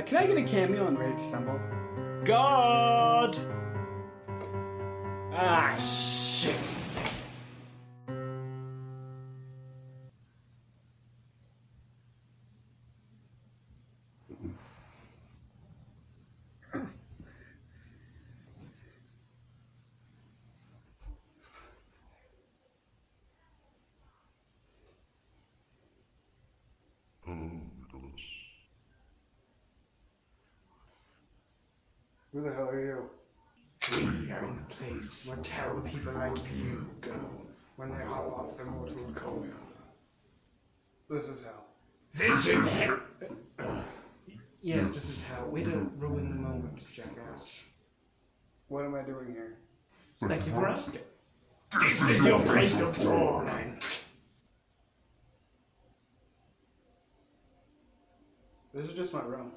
Can I get a cameo on Ready to Stumble? God! Ah, shit. Who the hell are you? We are in the place where terrible people like you go when they hop off their mortal coil. This is hell. This is hell! Yes, this is hell. Way to ruin the moment, jackass. What am I doing here? Thank you for asking. This is your place of torment. This is just my room.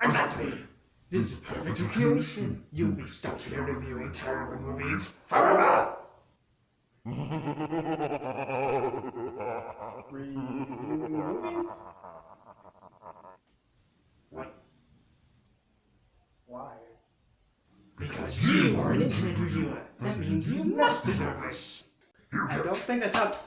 Exactly. This is perfect recreation. You'll be stuck here reviewing terrible movies forever. Movies? What? Why? Because you are an internet reviewer. That means you must deserve this. I don't think that's how...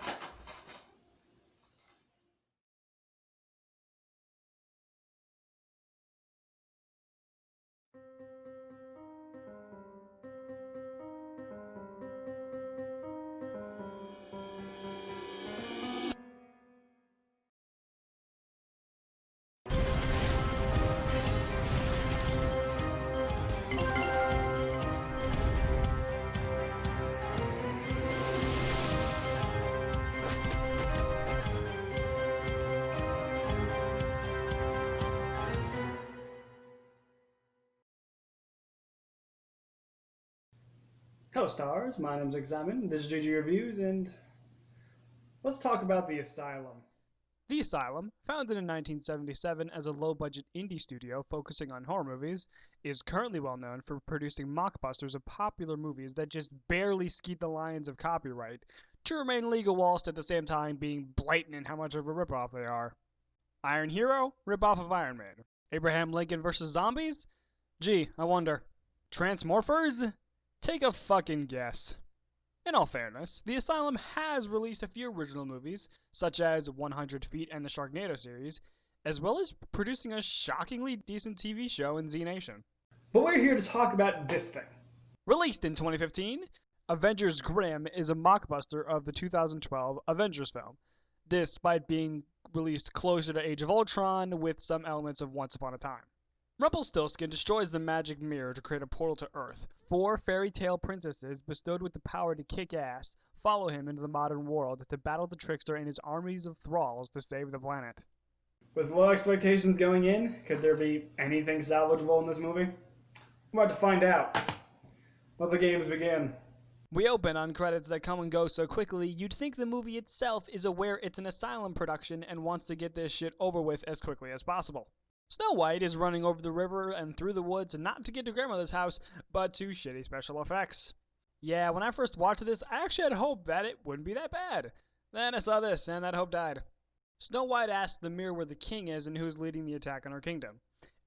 Hello stars, my name's Examine, this is GG Reviews, and let's talk about The Asylum. The Asylum, founded in 1977 as a low-budget indie studio focusing on horror movies, is currently well known for producing mockbusters of popular movies that just barely skeet the lines of copyright to remain legal whilst at the same time being blatant in how much of a ripoff they are. Iron Hero? Ripoff of Iron Man. Abraham Lincoln vs. Zombies? Gee, I wonder. Transmorphers? Take a fucking guess. In all fairness, The Asylum has released a few original movies, such as 100 Feet and the Sharknado series, as well as producing a shockingly decent TV show in Z Nation. But we're here to talk about this thing. Released in 2015, Avengers Grimm is a mockbuster of the 2012 Avengers film, despite being released closer to Age of Ultron with some elements of Once Upon a Time. Rumpelstiltskin destroys the magic mirror to create a portal to Earth. 4 fairy tale princesses, bestowed with the power to kick ass, follow him into the modern world to battle the trickster and his armies of thralls to save the planet. With low expectations going in, could there be anything salvageable in this movie? We're about to find out. Let the games begin. We open on credits that come and go so quickly, you'd think the movie itself is aware it's an Asylum production and wants to get this shit over with as quickly as possible. Snow White is running over the river and through the woods not to get to grandmother's house, but to shitty special effects. Yeah, when I first watched this, I actually had hope that it wouldn't be that bad. Then I saw this, and that hope died. Snow White asks the mirror where the king is and who's leading the attack on her kingdom.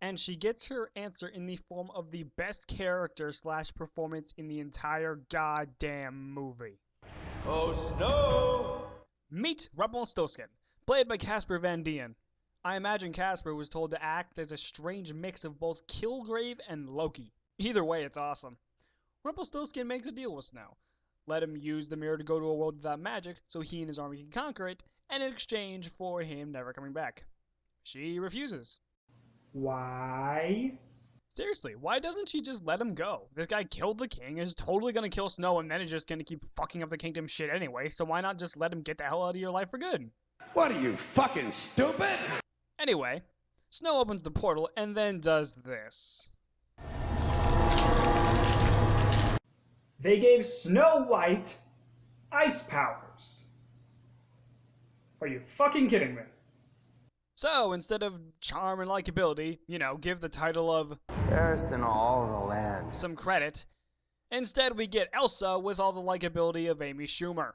And she gets her answer in the form of the best character / performance in the entire goddamn movie. Oh, Snow! Meet Rumpelstiltskin, played by Casper Van Dien. I imagine Casper was told to act as a strange mix of both Kilgrave and Loki. Either way, it's awesome. Rumpelstiltskin makes a deal with Snow. Let him use the mirror to go to a world without magic so he and his army can conquer it, and in exchange for him never coming back. She refuses. Why? Seriously, why doesn't she just let him go? This guy killed the king, is totally gonna kill Snow, and then is just gonna keep fucking up the kingdom shit anyway, so why not just let him get the hell out of your life for good? What are you, fucking stupid? Anyway, Snow opens the portal and then does this. They gave Snow White ice powers. Are you fucking kidding me? So, instead of charm and likability, give the title of Fairest in all the land. some credit, instead we get Elsa with all the likability of Amy Schumer.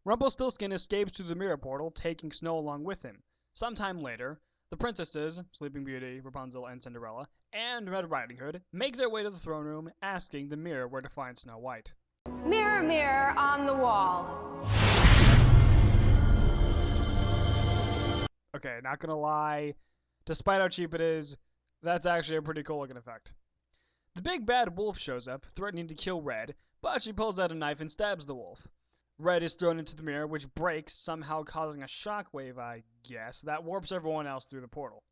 Rumpelstiltskin escapes through the mirror portal, taking Snow along with him. Sometime later, The princesses, Sleeping Beauty, Rapunzel, and Cinderella, and Red Riding Hood make their way to the throne room, asking the mirror where to find Snow White. Mirror, mirror on the wall. Okay, not gonna lie, despite how cheap it is, that's actually a pretty cool looking effect. The big bad wolf shows up, threatening to kill Red, but she pulls out a knife and stabs the wolf. Red is thrown into the mirror, which breaks, somehow causing a shockwave, I guess, that warps everyone else through the portal.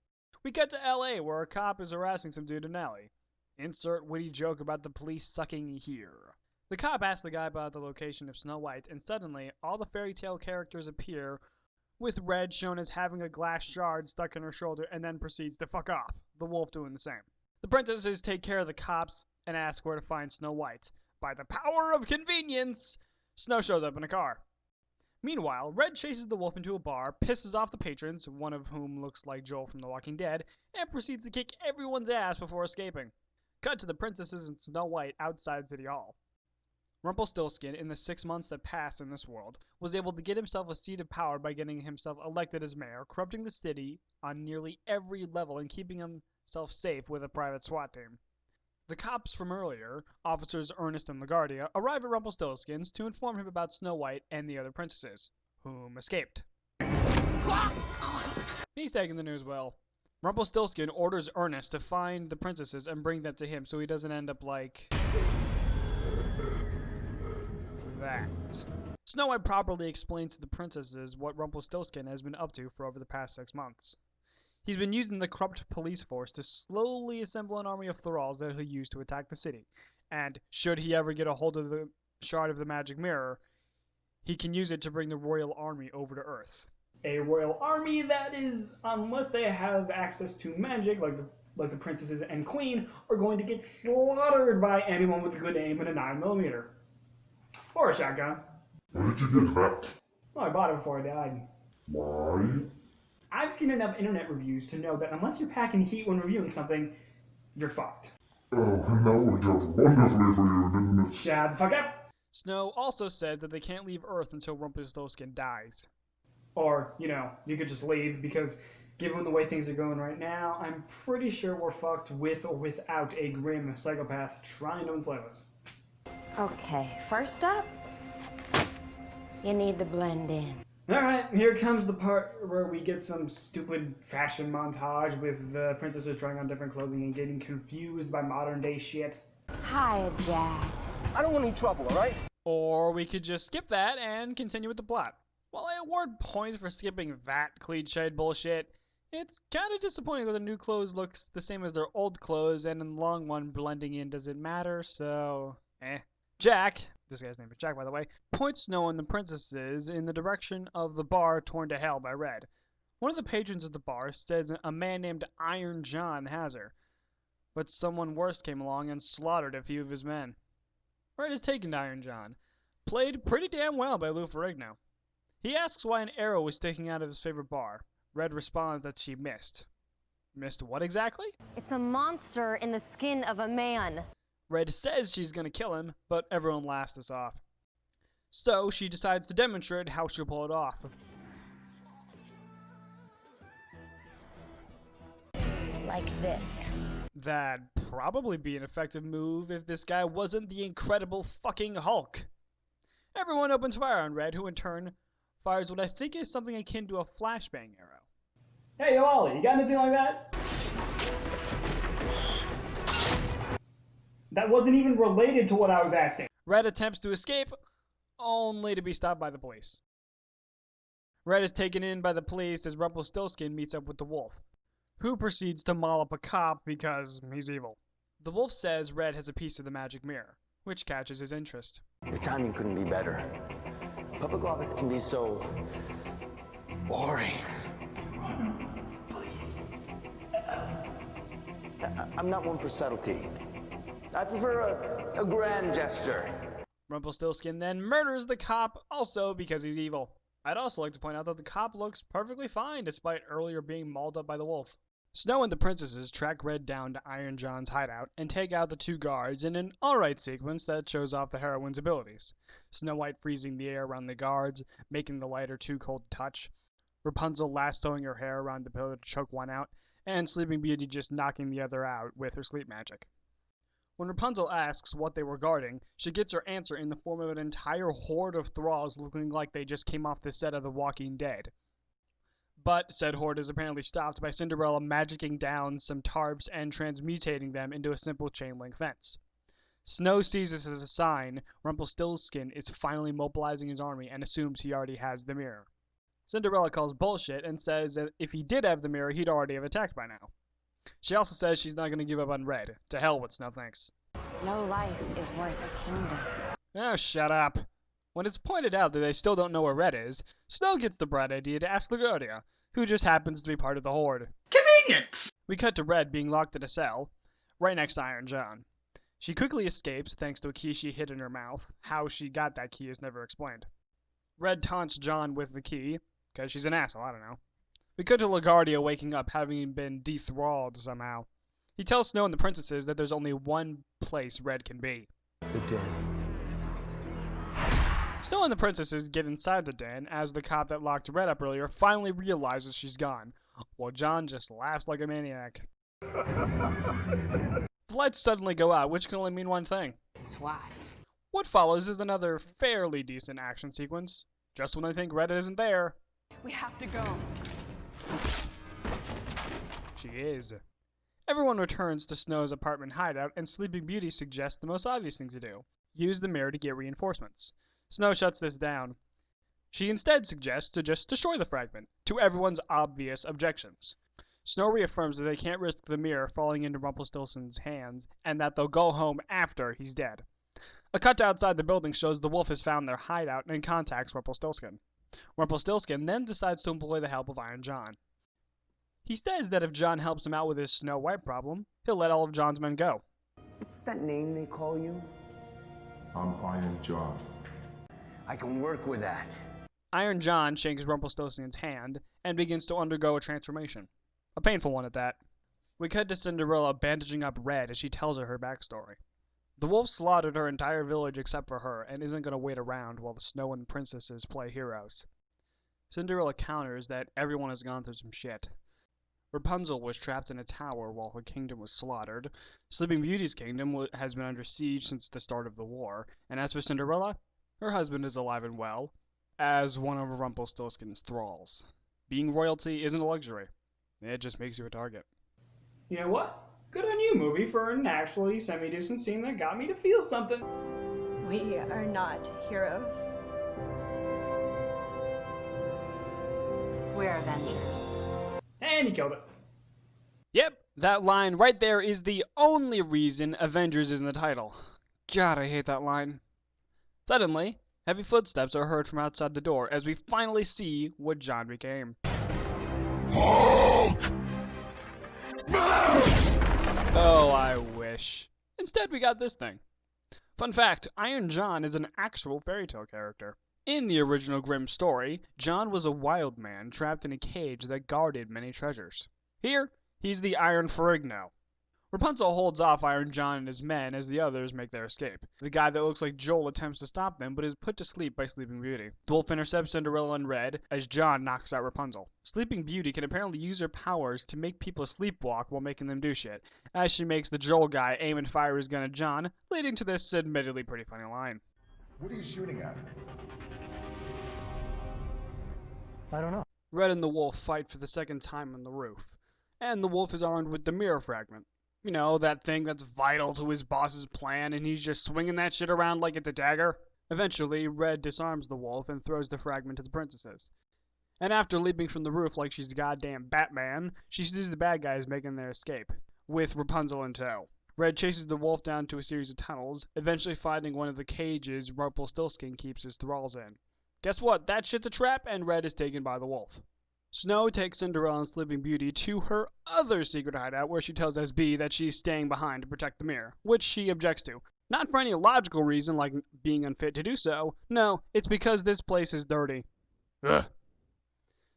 We cut to LA, where a cop is harassing some dude in an alley. Insert witty joke about the police sucking here. The cop asks the guy about the location of Snow White, and suddenly, all the fairy tale characters appear, with Red shown as having a glass shard stuck in her shoulder, and then proceeds to fuck off, the wolf doing the same. The princesses take care of the cops and ask where to find Snow White. By the power of convenience, Snow shows up in a car. Meanwhile, Red chases the wolf into a bar, pisses off the patrons, one of whom looks like Joel from The Walking Dead, and proceeds to kick everyone's ass before escaping. Cut to the princesses and Snow White outside City Hall. Rumpelstiltskin, in the 6 months that passed in this world, was able to get himself a seat of power by getting himself elected as mayor, corrupting the city on nearly every level and keeping himself safe with a private SWAT team. The cops from earlier, Officers Ernest and LaGuardia, arrive at Rumpelstiltskin's to inform him about Snow White and the other princesses, whom escaped. He's taking the news well. Rumpelstiltskin orders Ernest to find the princesses and bring them to him so he doesn't end up like that. Snow White properly explains to the princesses what Rumpelstiltskin has been up to for over the past 6 months. He's been using the corrupt police force to slowly assemble an army of thralls that he'll use to attack the city. And should he ever get a hold of the shard of the magic mirror, he can use it to bring the royal army over to Earth. A royal army that is, unless they have access to magic, like the princesses and queen, are going to get slaughtered by anyone with a good aim and a 9mm. Or a shotgun. Where did you get that? Well, I bought it before I died. Why? I've seen enough internet reviews to know that unless you're packing heat when reviewing something, you're fucked. Oh, and that worked out wonderfully for you, didn't it? Shut the fuck up! Snow also says that they can't leave Earth until Rumpelstiltskin dies. Or, you could just leave, because given the way things are going right now, I'm pretty sure we're fucked with or without a Grimm psychopath trying to enslave us. Okay, first up, you need to blend in. Alright, here comes the part where we get some stupid fashion montage with the princesses trying on different clothing and getting confused by modern day shit. Hiya, Jack. I don't want any trouble, all right? Or we could just skip that and continue with the plot. While I award points for skipping that cliched bullshit, it's kinda disappointing that the new clothes looks the same as their old clothes, and in the long run blending in doesn't matter, so Jack, this guy's name is Jack by the way, points Snow and the princesses in the direction of the bar torn to hell by Red. One of the patrons of the bar says a man named Iron John has her, but someone worse came along and slaughtered a few of his men. Red is taken to Iron John, played pretty damn well by Lou Ferrigno. He asks why an arrow was sticking out of his favorite bar. Red responds that she missed. Missed what exactly? It's a monster in the skin of a man. Red says she's gonna kill him, but everyone laughs this off. So she decides to demonstrate how she'll pull it off. Like this. That'd probably be an effective move if this guy wasn't the Incredible fucking Hulk. Everyone opens fire on Red, who in turn fires what I think is something akin to a flashbang arrow. Hey, yo, Ollie, you got anything like that? That wasn't even related to what I was asking. Red attempts to escape, only to be stopped by the police. Red is taken in by the police as Rumpelstiltskin meets up with the wolf, who proceeds to maul up a cop because he's evil. The wolf says Red has a piece of the magic mirror, which catches his interest. Your timing couldn't be better. Public office can be so boring. Please. I'm not one for subtlety. I prefer a grand gesture. Rumpelstiltskin then murders the cop, also because he's evil. I'd also like to point out that the cop looks perfectly fine despite earlier being mauled up by the wolf. Snow and the princesses track Red down to Iron John's hideout and take out the 2 guards in an alright sequence that shows off the heroine's abilities. Snow White freezing the air around the guards, making the lighter too cold to touch. Rapunzel lassoing her hair around the pillow to choke one out, and Sleeping Beauty just knocking the other out with her sleep magic. When Rapunzel asks what they were guarding, she gets her answer in the form of an entire horde of thralls looking like they just came off the set of The Walking Dead. But said horde is apparently stopped by Cinderella magicking down some tarps and transmutating them into a simple chain link fence. Snow sees this as a sign Rumpelstiltskin is finally mobilizing his army and assumes he already has the mirror. Cinderella calls bullshit and says that if he did have the mirror, he'd already have attacked by now. She also says she's not going to give up on Red. To hell with Snow thinks. No life is worth a kingdom. Oh, shut up. When it's pointed out that they still don't know where Red is, Snow gets the bright idea to ask LaGuardia, who just happens to be part of the Horde. Convenient! We cut to Red being locked in a cell, right next to Iron John. She quickly escapes thanks to a key she hid in her mouth. How she got that key is never explained. Red taunts John with the key, because she's an asshole, I don't know. We cut to LaGuardia waking up having been dethralled somehow. He tells Snow and the princesses that there's only one place Red can be. The den. Snow and the princesses get inside the den as the cop that locked Red up earlier finally realizes she's gone, while John just laughs like a maniac. The lights suddenly go out, which can only mean one thing. SWAT. What follows is another fairly decent action sequence. Just when I think Red isn't there, We have to go. she is. Everyone returns to Snow's apartment hideout, and Sleeping Beauty suggests the most obvious thing to do. Use the mirror to get reinforcements. Snow shuts this down. She instead suggests to just destroy the fragment, to everyone's obvious objections. Snow reaffirms that they can't risk the mirror falling into Rumpelstiltskin's hands, and that they'll go home after he's dead. A cut to outside the building shows the wolf has found their hideout and contacts Rumpelstiltskin. Rumpelstiltskin then decides to employ the help of Iron John. He says that if John helps him out with his Snow White problem, he'll let all of John's men go. What's that name they call you? I'm Iron John. I can work with that. Iron John shakes Rumpelstiltskin's hand and begins to undergo a transformation. A painful one at that. We cut to Cinderella bandaging up Red as she tells her backstory. The wolf slaughtered her entire village except for her and isn't going to wait around while the Snow and princesses play heroes. Cinderella counters that everyone has gone through some shit. Rapunzel was trapped in a tower while her kingdom was slaughtered. Sleeping Beauty's kingdom has been under siege since the start of the war. And as for Cinderella, her husband is alive and well, as one of Rumpelstiltskin's thralls. Being royalty isn't a luxury. It just makes you a target. You know what? Good on you, movie, for an actually semi-decent scene that got me to feel something. We are not heroes. We're Avengers. And he killed it. Yep, that line right there is the only reason Avengers is in the title. God, I hate that line. Suddenly, heavy footsteps are heard from outside the door as we finally see what John became. Oh, I wish. Instead, we got this thing. Fun fact, Iron John is an actual fairy tale character. In the original Grimm story, John was a wild man trapped in a cage that guarded many treasures. Here, he's the Iron Ferrigno. Rapunzel holds off Iron John and his men as the others make their escape. The guy that looks like Joel attempts to stop them, but is put to sleep by Sleeping Beauty. The wolf intercepts Cinderella and Red as John knocks out Rapunzel. Sleeping Beauty can apparently use her powers to make people sleepwalk while making them do shit, as she makes the Joel guy aim and fire his gun at John, leading to this admittedly pretty funny line. What are you shooting at? I don't know. Red and the wolf fight for the second time on the roof, and the wolf is armed with the mirror fragment. You know, that thing that's vital to his boss's plan, and he's just swinging that shit around like it's a dagger. Eventually, Red disarms the wolf and throws the fragment to the princesses. And after leaping from the roof like she's goddamn Batman, she sees the bad guys making their escape, with Rapunzel in tow. Red chases the wolf down to a series of tunnels, eventually finding one of the cages Rumpelstiltskin keeps his thralls in. Guess what? That shit's a trap, and Red is taken by the wolf. Snow takes Cinderella and Sleeping Beauty to her other secret hideout where she tells SB that she's staying behind to protect the mirror, which she objects to. Not for any logical reason like being unfit to do so. No, it's because this place is dirty. Ugh.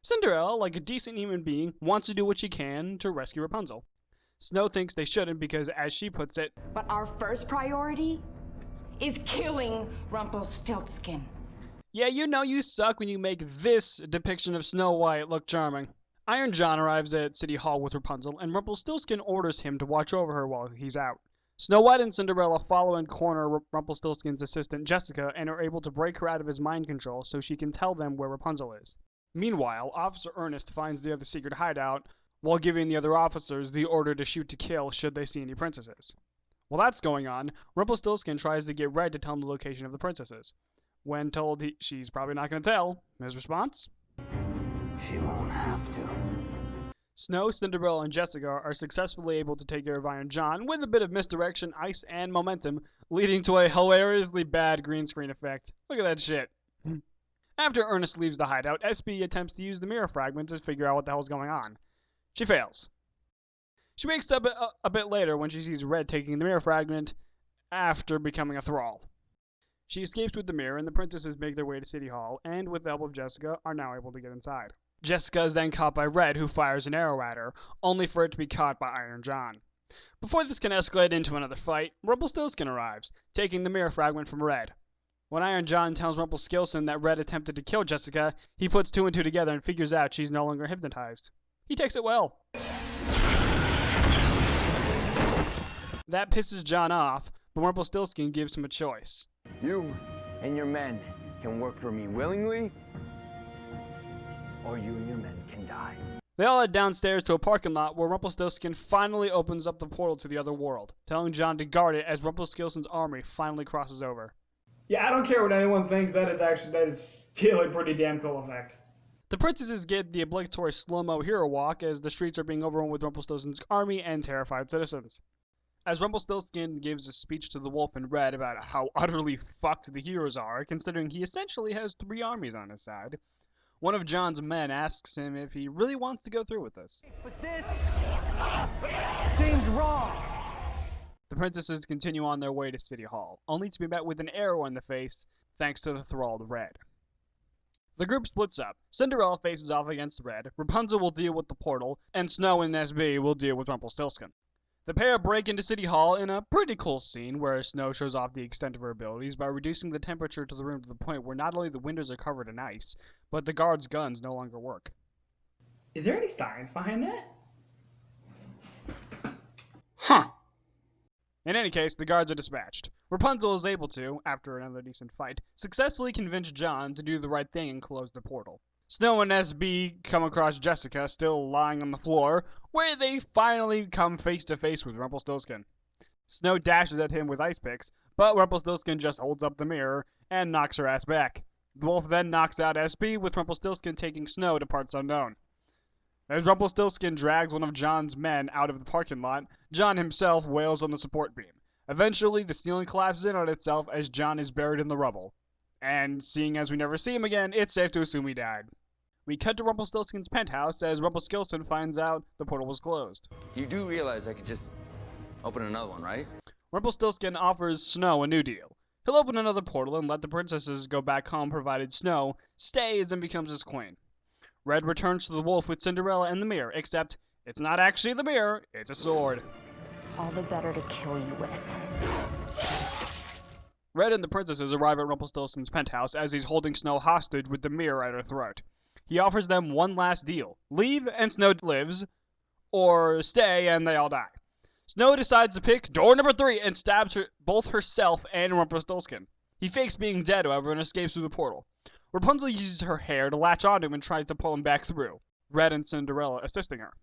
Cinderella, like a decent human being, wants to do what she can to rescue Rapunzel. Snow thinks they shouldn't because, as she puts it, But our first priority is killing Rumpelstiltskin. Yeah, you know you suck when you make this depiction of Snow White look charming. Iron John arrives at City Hall with Rapunzel, and Rumpelstiltskin orders him to watch over her while he's out. Snow White and Cinderella follow and corner Rumpelstiltskin's assistant Jessica and are able to break her out of his mind control so she can tell them where Rapunzel is. Meanwhile, Officer Ernest finds the other secret hideout while giving the other officers the order to shoot to kill should they see any princesses. While that's going on, Rumpelstiltskin tries to get Red to tell him the location of the princesses. When told she's probably not going to tell, his response? She won't have to. Snow, Cinderella, and Jessica are successfully able to take care of Iron John with a bit of misdirection, ice, and momentum, leading to a hilariously bad green screen effect. Look at that shit. After Ernest leaves the hideout, SB attempts to use the mirror fragment to figure out what the hell's going on. She fails. She wakes up a bit later when she sees Red taking the mirror fragment after becoming a thrall. She escapes with the mirror, and the princesses make their way to City Hall, and with the help of Jessica, are now able to get inside. Jessica is then caught by Red, who fires an arrow at her, only for it to be caught by Iron John. Before this can escalate into another fight, Rumpelstiltskin arrives, taking the mirror fragment from Red. When Iron John tells Rumpelstiltskin that Red attempted to kill Jessica, he puts two and two together and figures out she's no longer hypnotized. He takes it well. That pisses John off, but Rumpelstiltskin gives him a choice. You and your men can work for me willingly, or you and your men can die. They all head downstairs to a parking lot where Rumpelstiltskin finally opens up the portal to the other world, telling John to guard it as Rumpelstiltskin's army finally crosses over. Yeah, I don't care what anyone thinks, that is still a pretty damn cool effect. The princesses get the obligatory slow-mo hero walk as the streets are being overrun with Rumpelstiltskin's army and terrified citizens. As Rumpelstiltskin gives a speech to the Wolf and Red about how utterly fucked the heroes are, considering he essentially has 3 armies on his side, one of John's men asks him if he really wants to go through with this. But this seems wrong. The princesses continue on their way to City Hall, only to be met with an arrow in the face thanks to the thrall Red. The group splits up. Cinderella faces off against Red, Rapunzel will deal with the portal, and Snow and SB will deal with Rumpelstiltskin. The pair break into City Hall in a pretty cool scene where Snow shows off the extent of her abilities by reducing the temperature to the room to the point where not only the windows are covered in ice, but the guards' guns no longer work. Is there any science behind that? Huh. In any case, the guards are dispatched. Rapunzel is able to, after another decent fight, successfully convince John to do the right thing and close the portal. Snow and SB come across Jessica still lying on the floor, where they finally come face to face with Rumpelstiltskin. Snow dashes at him with ice picks, but Rumpelstiltskin just holds up the mirror and knocks her ass back. The wolf then knocks out SB, with Rumpelstiltskin taking Snow to parts unknown. As Rumpelstiltskin drags one of John's men out of the parking lot, John himself wails on the support beam. Eventually, the ceiling collapses in on itself as John is buried in the rubble. And seeing as we never see him again, it's safe to assume he died. We cut to Rumpelstiltskin's penthouse as Rumpelstiltskin finds out the portal was closed. You do realize I could just open another one, right? Rumpelstiltskin offers Snow a new deal. He'll open another portal and let the princesses go back home provided Snow stays and becomes his queen. Red returns to the wolf with Cinderella and the mirror, except it's not actually the mirror, it's a sword. All the better to kill you with. Red and the princesses arrive at Rumpelstiltskin's penthouse as he's holding Snow hostage with the mirror at her throat. He offers them one last deal. Leave and Snow lives, or stay and they all die. Snow decides to pick door number 3 and stabs both herself and Rumpelstiltskin. He fakes being dead, however, and escapes through the portal. Rapunzel uses her hair to latch onto him and tries to pull him back through, Red and Cinderella assisting her.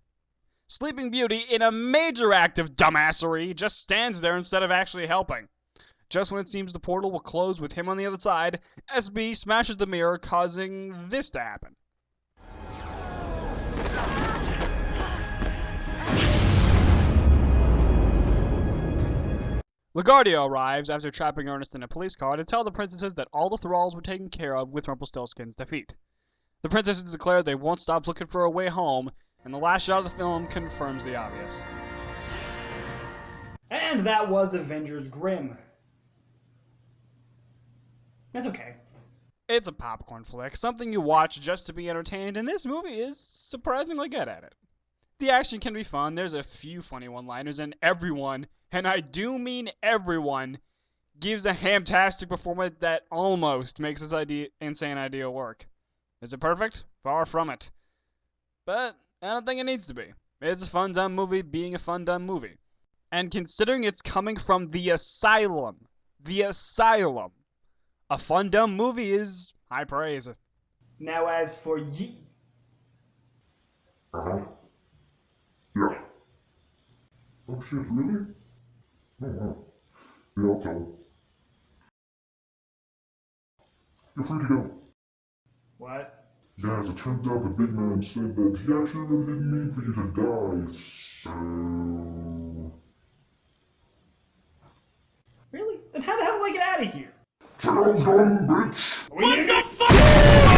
Sleeping Beauty, in a major act of dumbassery, just stands there instead of actually helping. Just when it seems the portal will close with him on the other side, SB smashes the mirror, causing this to happen. LaGuardia arrives after trapping Ernest in a police car to tell the princesses that all the thralls were taken care of with Rumpelstiltskin's defeat. The princesses declare they won't stop looking for a way home, and the last shot of the film confirms the obvious. And that was Avengers Grimm. That's okay. It's a popcorn flick, something you watch just to be entertained, and this movie is surprisingly good at it. The action can be fun, there's a few funny one-liners, and everyone, and I do mean everyone, gives a hamtastic performance that almost makes this insane idea work. Is it perfect? Far from it. But I don't think it needs to be. It's a fun, dumb movie being a fun, dumb movie. And considering it's coming from the Asylum, a fun, dumb movie is high praise. Now, as for ye. Uh-huh. Yeah. Oh shit, really? Oh wow. Yeah, I'll tell him. You're free to go. What? Yeah, as it turns out, the big man said that he actually really didn't mean for you to die, so... Really? Then how the hell do I get out of here? Charles Gun, bitch! We need to go.